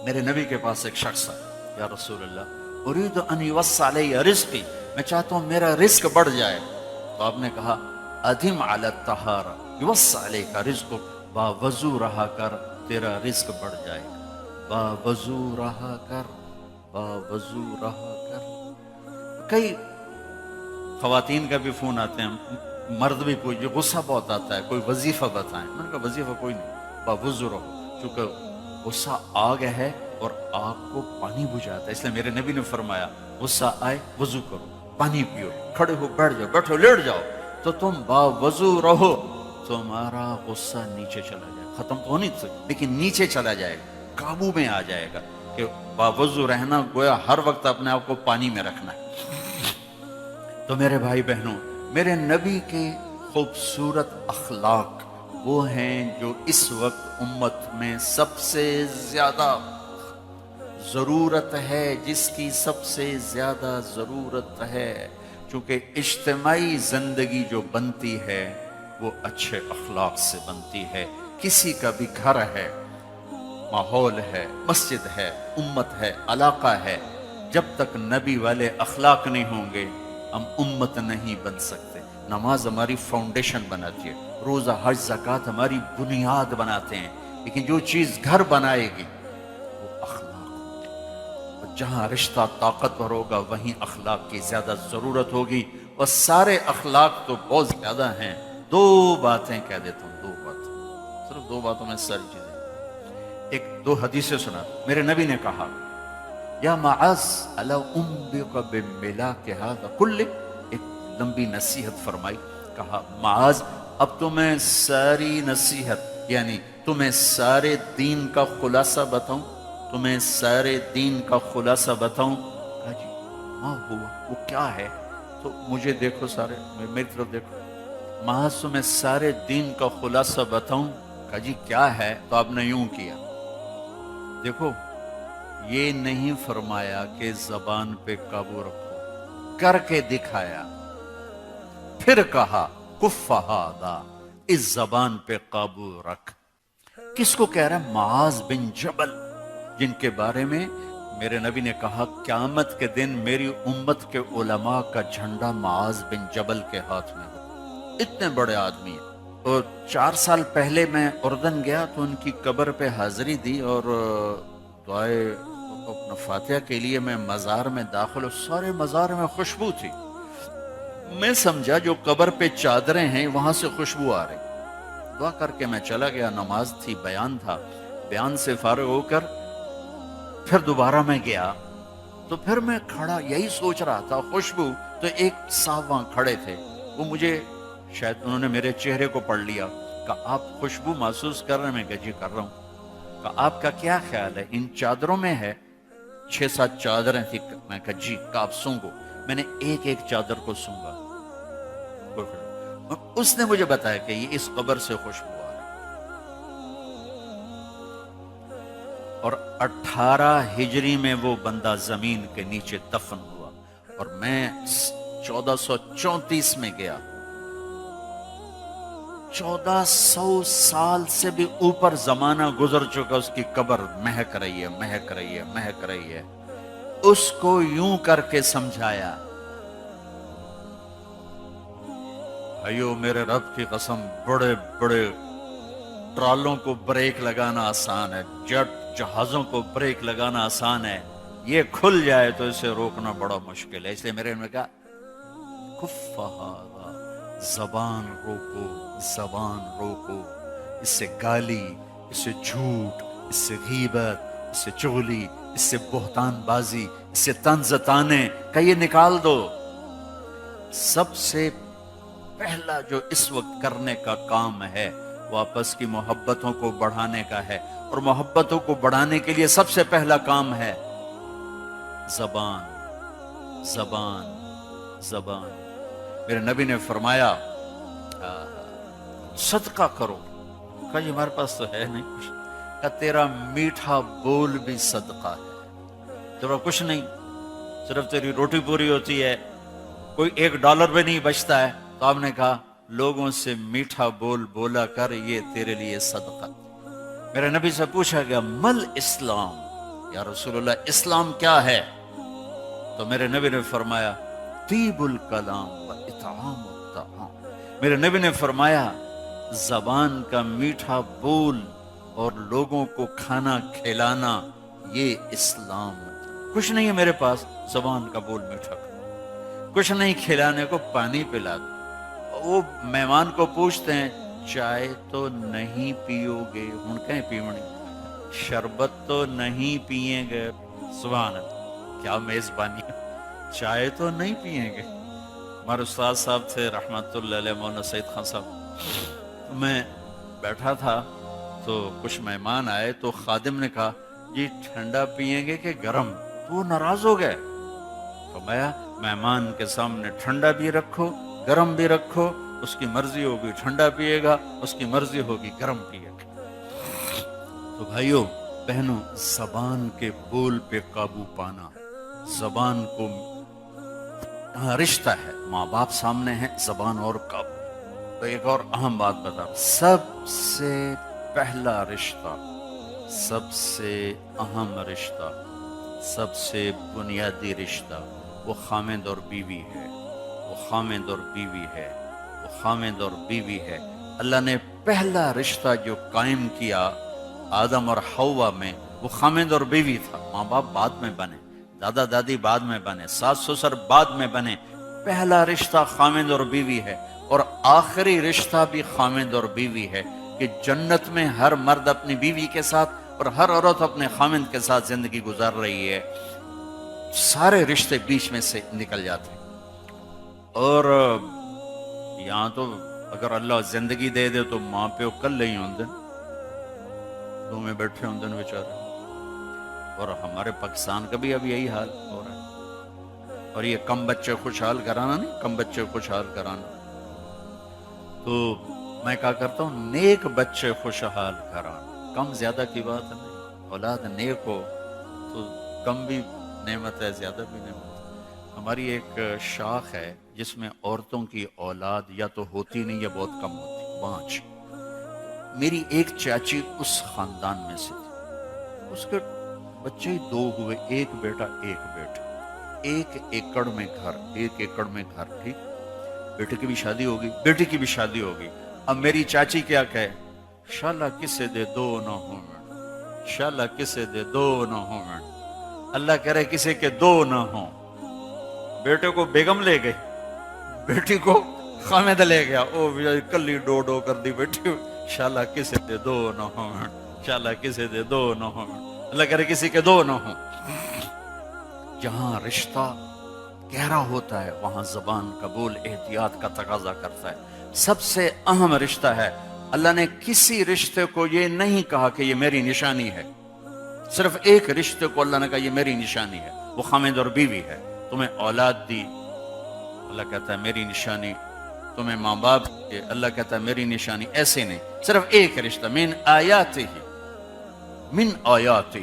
میرے نبی کے پاس ایک شخص ہے، یا رسول اللہ اريد ان يوسع علی رزقی، میں چاہتا ہوں میرا رزق بڑھ جائے. تو آپ نے کہا ادم علی الطہارہ یوسع علیک رزقک، با وضو رہا کر تیرا رزق بڑھ جائے گا. با وضو رہا کر، با وضو رہا کر. کئی خواتین کا بھی فون آتے ہیں، مرد بھی پوچھے، غصہ بہت آتا ہے، کوئی وظیفہ بتائیں. میں نے کہا وظیفہ کوئی نہیں، با وضو رہو، چونکہ غصہ آگ ہے اور آگ کو پانی بجھاتا ہے. اس لیے میرے نبی نے فرمایا غصہ آئے وضو کرو، پانی پیو، کھڑے ہو بیٹھ جاؤ، بیٹھو لیٹ جاؤ، تو تم با وضو رہو، تمہارا غصہ نیچے چلا جائے گا. ختم تو ہو نہیں سکتا لیکن نیچے چلا جائے گا، قابو میں آ جائے گا. کہ با وضو رہنا گویا ہر وقت اپنے آپ کو پانی میں رکھنا ہے. تو میرے بھائی بہنوں، میرے نبی کے خوبصورت اخلاق وہ ہیں جو اس وقت امت میں سب سے زیادہ ضرورت ہے، جس کی سب سے زیادہ ضرورت ہے. چونکہ اجتماعی زندگی جو بنتی ہے وہ اچھے اخلاق سے بنتی ہے. کسی کا بھی گھر ہے، ماحول ہے، مسجد ہے، امت ہے، علاقہ ہے، جب تک نبی والے اخلاق نہیں ہوں گے ہم امت نہیں بن سکتے. نماز ہماری فاؤنڈیشن بناتی ہے، روزہ حج زکوٰۃ ہماری بنیاد بناتے ہیں، لیکن جو چیز گھر بنائے گی وہ اخلاق ہوگی. اور جہاں رشتہ طاقتور ہوگا وہیں اخلاق کی زیادہ ضرورت ہوگی. اور سارے اخلاق تو بہت زیادہ ہیں. دو باتیں کہہ دیتا ہوں، دو باتیں، صرف دو باتوں میں ساری چیزیں. ایک دو حدیثیں سنا. میرے نبی نے کہا یا معاذ الا انبئک بملاک ھذا کلہ، ایک لمبی نصیحت فرمائی. کہا معاذ اب تو میں ساری نصیحت یعنی تمہیں سارے دین کا خلاصہ بتاؤں، تمہیں سارے دین کا خلاصہ بتاؤں. کہا جی ما ہوا، وہ کیا ہے؟ تو مجھے دیکھو، سارے میری طرف دیکھو. معاذ تمہیں سارے دین کا خلاصہ بتاؤں. کہا جی کیا ہے؟ تو آپ نے یوں کیا، دیکھو یہ نہیں فرمایا کہ زبان پہ قابو رکھو، کر کے دکھایا. پھر کہا کف ھذا، اس زبان پہ قابو رکھ. کس کو کہہ رہا ہے؟ معاذ بن جبل، جن کے بارے میں میرے نبی نے کہا قیامت کے دن میری امت کے علماء کا جھنڈا معاذ بن جبل کے ہاتھ میں ہو. اتنے بڑے آدمی ہیں. اور 4 سال پہلے میں اردن گیا تو ان کی قبر پہ حاضری دی اور دعائے اپنا فاتحہ کے لیے میں مزار میں داخل، سارے مزار میں خوشبو تھی. میں سمجھا جو قبر پہ چادریں ہیں وہاں سے خوشبو آ رہی. دعا کر کے میں چلا گیا، نماز تھی، بیان تھا. بیان سے فارغ ہو کر پھر دوبارہ میں گیا تو پھر میں کھڑا یہی سوچ رہا تھا خوشبو. تو ایک صاحب وہاں کھڑے تھے، وہ مجھے شاید انہوں نے میرے چہرے کو پڑھ لیا. کہا آپ خوشبو محسوس کر رہے ہیں؟ میں کہا جی کر رہا ہوں. کہا آپ کا کیا خیال ہے ان چادروں میں ہے؟ 6-7 چادریں تھی. میں کہا جی. کہا آپ سونگو. میں نے ایک ایک چادر کو سونگا. اس نے مجھے بتایا کہ یہ اس قبر سے خوشبو آ رہی. اور 18 ہجری میں وہ بندہ زمین کے نیچے دفن ہوا اور میں 1434 میں گیا. 1400 سال سے بھی اوپر زمانہ گزر چکا، اس کی قبر مہک رہی ہے، مہک رہی ہے، مہک رہی ہے. اس کو یوں کر کے سمجھایا، بھائیو میرے رب کی قسم، بڑے بڑے ٹرالوں کو بریک لگانا آسان ہے، جٹ جہازوں کو بریک لگانا آسان ہے، یہ کھل جائے تو اسے روکنا بڑا مشکل ہے. اس لیے میرے نے کہا کف ھذا، زبان روکو، زبان روکو. اس سے گالی، اس سے جھوٹ، اس سے غیبت، اس سے چغلی، اس سے بہتان بازی، اس سے طنز طانے کا یہ نکال دو. سب سے پہلا جو اس وقت کرنے کا کام ہے وہ آپس کی محبتوں کو بڑھانے کا ہے. اور محبتوں کو بڑھانے کے لیے سب سے پہلا کام ہے زبان، زبان، زبان. میرے نبی نے فرمایا صدقہ کرو. کہا جی ہمارے پاس تو ہے نہیں کچھ. کہا تیرا میٹھا بول بھی صدقہ ہے. تیرا کچھ نہیں، صرف تیری روٹی پوری ہوتی ہے، کوئی $1 بھی نہیں بچتا ہے. تو آپ نے کہا لوگوں سے میٹھا بول بولا کر، یہ تیرے لیے صدقہ. میرے نبی سے پوچھا گیا مل اسلام، یا رسول اللہ اسلام کیا ہے؟ تو میرے نبی نے فرمایا طیب الکلام و اطعام الطعام. میرے نبی نے فرمایا زبان کا میٹھا بول اور لوگوں کو کھانا کھلانا، یہ اسلام. کچھ نہیں ہے میرے پاس، زبان کا بول میٹھا، کچھ نہیں کھلانے کو، پانی پلا دو. وہ مہمان کو پوچھتے ہیں چائے تو نہیں پیو گے؟ ہن کہیں پیونی، شربت تو نہیں پیئیں گے؟ سبحان اللہ، کیا میزبانی ہے، چائے تو نہیں پیئیں گے. ہمارے استاد صاحب تھے رحمت اللہ علیہ، مولانا سعید خان صاحب. میں بیٹھا تھا تو کچھ مہمان آئے تو خادم نے کہا جی ٹھنڈا پیئیں گے کہ گرم؟ تو وہ ناراض ہو گئے. فرمایا مہمان کے سامنے ٹھنڈا بھی رکھو گرم بھی رکھو، اس کی مرضی ہوگی ٹھنڈا پیے گا، اس کی مرضی ہوگی گرم پیے گا. تو بھائیو بہنوں، زبان کے بول پہ قابو پانا، زبان کو رشتہ ہے، ماں باپ سامنے ہیں، زبان اور قابو. تو ایک اور اہم بات بتا، سب سے پہلا رشتہ، سب سے اہم رشتہ، سب سے بنیادی رشتہ وہ خامند اور بیوی ہے. وہ خامند اور بیوی ہے، وہ خامند اور بیوی ہے. اللہ نے پہلا رشتہ جو قائم کیا آدم اور حوا میں، وہ خامند اور بیوی تھا. ماں باپ بعد میں بنے، دادا دادی بعد میں بنے، ساس سسر بعد میں بنے. پہلا رشتہ خامند اور بیوی ہے، اور آخری رشتہ بھی خامند اور بیوی ہے کہ جنت میں ہر مرد اپنی بیوی کے ساتھ اور ہر عورت اپنے خامند کے ساتھ زندگی گزار رہی ہے. سارے رشتے بیچ میں سے نکل جاتے ہیں. اور یہاں تو اگر اللہ زندگی دے دے تو ماں پیو کل نہیں ہوندے، دو میں بیٹھے ہوندے بیچارے. اور ہمارے پاکستان کا بھی اب یہی حال ہو رہا ہے. اور یہ کم بچے خوشحال کرانا نہیں، کم بچے خوشحال کرانا. تو میں کہا کرتا ہوں نیک بچے خوشحال کرانا، کم زیادہ کی بات نہیں. اولاد نیک ہو تو کم بھی نعمت ہے، زیادہ بھی نعمت ہے. ہماری ایک شاخ ہے جس میں عورتوں کی اولاد یا تو ہوتی نہیں یا بہت کم ہوتی، 5. میری ایک چاچی اس خاندان میں سے تھی. اس کے بچے ہی 2 ہوئے، ایک بیٹا ایک بیٹا. 1 ایکڑ میں گھر، 1 ایکڑ میں گھر. ٹھیک، بیٹے کی بھی شادی ہوگی، بیٹی کی بھی شادی ہوگی. اب میری چاچی کیا کہے، شالا کسے دے 2 نہ ہوں میں، شالا کسے دے 2 نہ ہوں میں. اللہ کہہ رہے کسی کے 2 نہ ہوں. بیٹے کو بیگم لے گئی، بیٹی کو خامد لے گیا. او کلی ڈو ڈو کر دی بیٹی، شالا کسے دے 2 نہ ہوں میں، شالا کسے دے 2 نہ ہوں میں. اللہ کہہ رہے کسی کے 2 نہ ہوں. جہاں رشتہ گہرا ہوتا ہے وہاں زبان کا بول احتیاط کا تقاضا کرتا ہے. سب سے اہم رشتہ ہے. اللہ نے کسی رشتے کو یہ نہیں کہا کہ یہ میری نشانی ہے. صرف ایک رشتے کو اللہ نے کہا یہ میری نشانی ہے، وہ خامد اور بیوی ہے. تمہیں اولاد دی، اللہ کہتا ہے میری نشانی. تمہیں ماں باپ دیے، اللہ کہتا ہے میری نشانی. ایسے نہیں، صرف ایک رشتہ. من آیاتہ، من آیاتہ،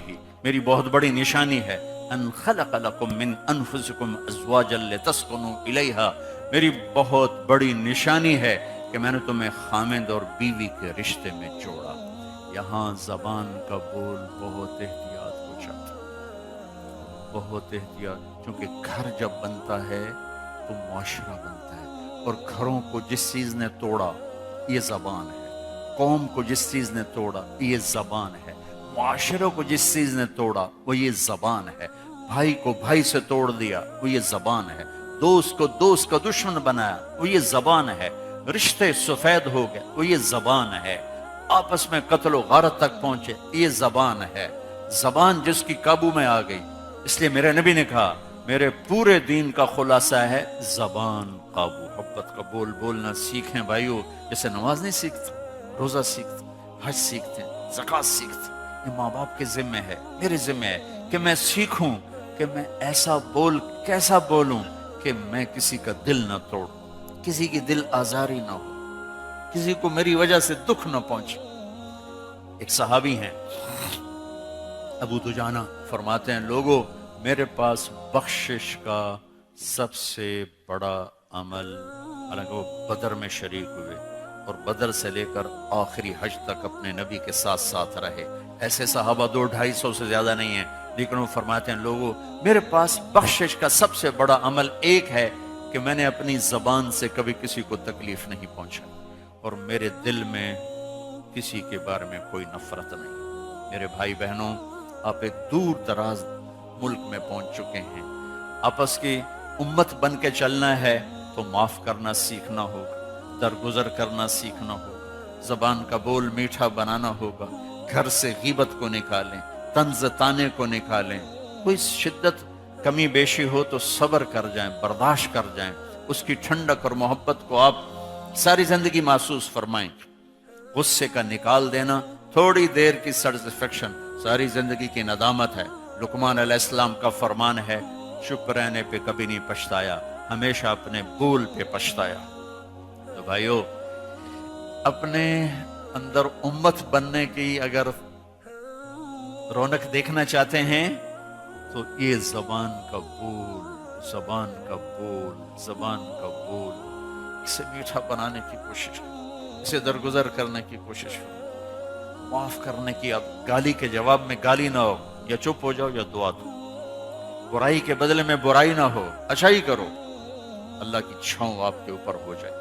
میری بہت بڑی نشانی ہے. ان خلق لکم من انفسکم ازواجا لتسکنوا الیہا، میری بہت بڑی نشانی ہے کہ میں نے تمہیں خامند اور بیوی کے رشتے میں جوڑا. یہاں زبان کا بول بہت احتیاط ہو جاتا، بہت احتیاط. کیونکہ گھر جب بنتا ہے تو معاشرہ بنتا ہے، اور گھروں کو جس چیز نے توڑا یہ زبان ہے، قوم کو جس چیز نے توڑا یہ زبان ہے، معاشرے کو جس چیز نے توڑا وہ یہ زبان ہے، بھائی کو بھائی سے توڑ دیا وہ یہ زبان ہے، دوست کو دوست کا دشمن بنایا وہ یہ زبان ہے، رشتے سفید ہو گئے وہ یہ زبان ہے، آپس میں قتل و غارت تک پہنچے یہ زبان ہے. زبان جس کی قابو میں آ گئی، اس لیے میرے نبی نے کہا میرے پورے دین کا خلاصہ ہے زبان قابو. محبت کا بول بولنا سیکھیں بھائیو، جیسے نماز نہیں سیکھتے، روزہ سیکھتے، حج سیکھتے، زکوٰۃ سیکھتے. یہ ماں باپ کے ذمہ ہے، میرے ذمہ ہے کہ میں سیکھوں کہ میں ایسا بول کیسا بولوں کہ میں کسی کا دل نہ توڑوں، کسی کی دل آزاری نہ ہو، کسی کو میری وجہ سے دکھ نہ پہنچے. ایک صحابی ہیں ابو دجانہ، فرماتے ہیں لوگوں میرے پاس بخشش کا سب سے بڑا عمل، حالانکہ وہ بدر میں شریک ہوئے اور بدر سے لے کر آخری حج تک اپنے نبی کے ساتھ ساتھ رہے. ایسے صحابہ 200-250 سے زیادہ نہیں ہیں لیکن وہ فرماتے ہیں لوگوں میرے پاس بخشش کا سب سے بڑا عمل ایک ہے کہ میں نے اپنی زبان سے کبھی کسی کو تکلیف نہیں پہنچائی اور میرے دل میں کسی کے بارے میں کوئی نفرت نہیں۔ میرے بھائی بہنوں، آپ ایک دور دراز ملک میں پہنچ چکے ہیں، آپس کی امت بن کے چلنا ہے تو معاف کرنا سیکھنا ہوگا، درگزر کرنا سیکھنا ہوگا، زبان کا بول میٹھا بنانا ہوگا، گھر سے غیبت کو نکالیں، طنز طانے کو نکالیں، کوئی شدت کمی بیشی ہو تو صبر کر جائیں، برداشت کر جائیں، اس کی ٹھنڈک اور محبت کو آپ ساری زندگی محسوس فرمائیں۔ غصے کا نکال دینا تھوڑی دیر کی سیٹسفیکشن ساری زندگی کی ندامت ہے۔ لقمان علیہ السلام کا فرمان ہے چپ رہنے پہ کبھی نہیں پچھتایا، ہمیشہ اپنے بول پہ پچھتایا۔ تو بھائیو، اپنے اندر امت بننے کی اگر رونق دیکھنا چاہتے ہیں تو یہ زبان کا بول، زبان کا بول، زبان کا بول، اسے میٹھا بنانے کی کوشش کرو، اسے درگزر کرنے کی کوشش کرو، معاف کرنے کی۔ اب گالی کے جواب میں گالی نہ ہو، یا چپ ہو جاؤ یا دعا دو، برائی کے بدلے میں برائی نہ ہو، اچھائی کرو، اللہ کی چھاؤں آپ کے اوپر ہو جائے۔